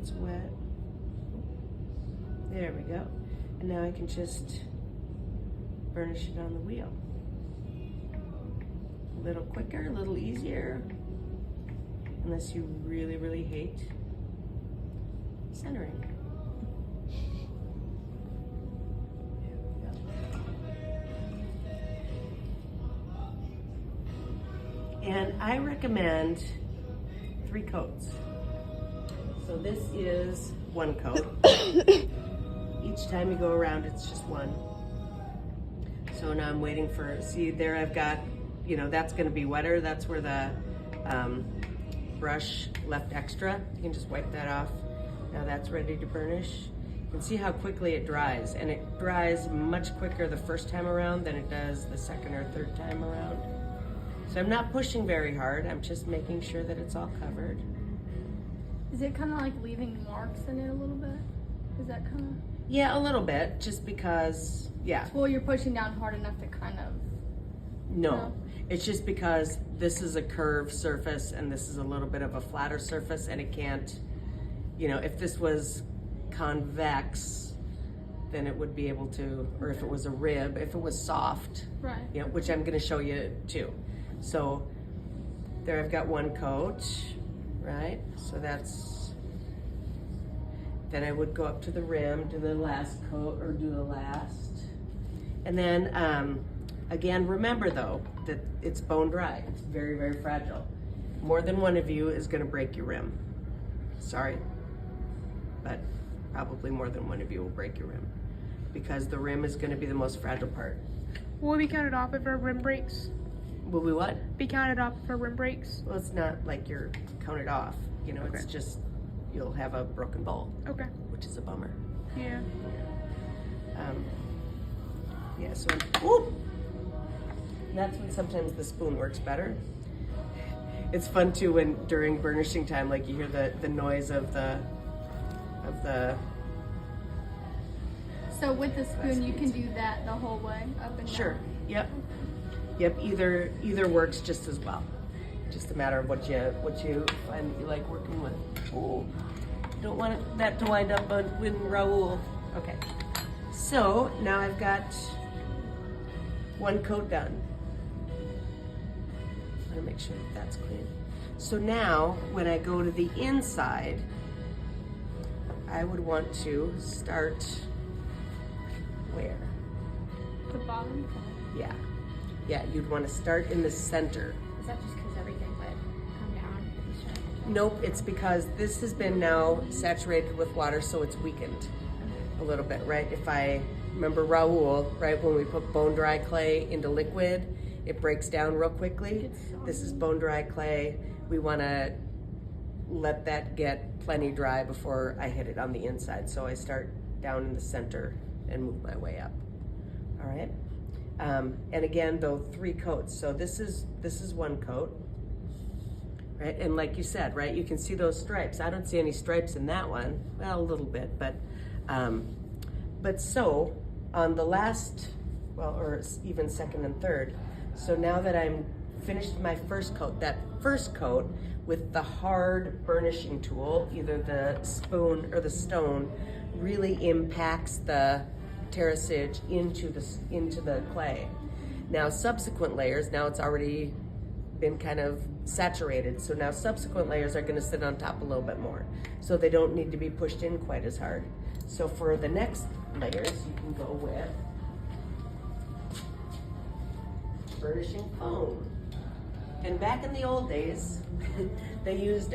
gets wet. There we go. And now I can just burnish it on the wheel. A little quicker, a little easier, unless you really, really hate centering. There we go. And I recommend 3 coats. So this is 1 coat. Each time you go around, it's just 1. So now I'm waiting for, see there I've got, you know, that's gonna be wetter. That's where the brush left extra. You can just wipe that off. Now that's ready to burnish. You can see how quickly it dries, and it dries much quicker the first time around than it does the second or third time around. So I'm not pushing very hard. I'm just making sure that it's all covered. Is it kind of like leaving marks in it a little bit? Is that kind of? Yeah, a little bit, just because, yeah. Well, you're pushing down hard enough to kind of. No, it's just because this is a curved surface and this is a little bit of a flatter surface, and it can't, you know, if this was convex, then it would be able to, or if it was a rib, if it was soft, right? You know, which I'm going to show you too. So there I've got 1 coat, right? So that's, then I would go up to the rim, do the last coat, or do the last. And then, again, remember though, that it's bone dry. It's very, very fragile. More than one of you is gonna break your rim. Sorry, but probably more than one of you will break your rim, because the rim is gonna be the most fragile part. Will we count it off if our rim breaks? Will we what? Be counted off if our rim breaks? Well, it's not like you're counted off, you know, Okay. It's just, you'll have a broken bowl, Okay. which is a bummer. Yeah. Yeah, so, whoop! That's when sometimes the spoon works better. It's fun too when during burnishing time, like you hear the noise of the So with the spoon, you can do that the whole way up and down. Sure. Yep. Yep. Either works just as well. Just a matter of what you find that you like working with. Oh, don't want that to wind up on with Raul. Okay. So now I've got 1 coat done. I want to make sure that that's clean. So now when I go to the inside, I would want to start where? The bottom. Yeah. Yeah, you'd want to start in the center. Is that just because everything would come down? Nope, it's because this has been now saturated with water, so it's weakened a little bit, right? If I remember Raul, right, when we put bone dry clay into liquid, it breaks down real quickly. This is bone dry clay. We want to let that get plenty dry before I hit it on the inside. So I start down in the center and move my way up. All right. And again, though, 3 coats. So this is 1 coat, right? And like you said, right, you can see those stripes. I don't see any stripes in that one. Well, a little bit, but so on the last, well, or even second and third. So now that I'm finished my first coat, that first coat with the hard burnishing tool, either the spoon or the stone, really impacts the Terra Sig into the clay. Now subsequent layers, now it's already been kind of saturated, so now subsequent layers are going to sit on top a little bit more, so they don't need to be pushed in quite as hard. So for the next layers, you can go with burnishing foam. And back in the old days, they used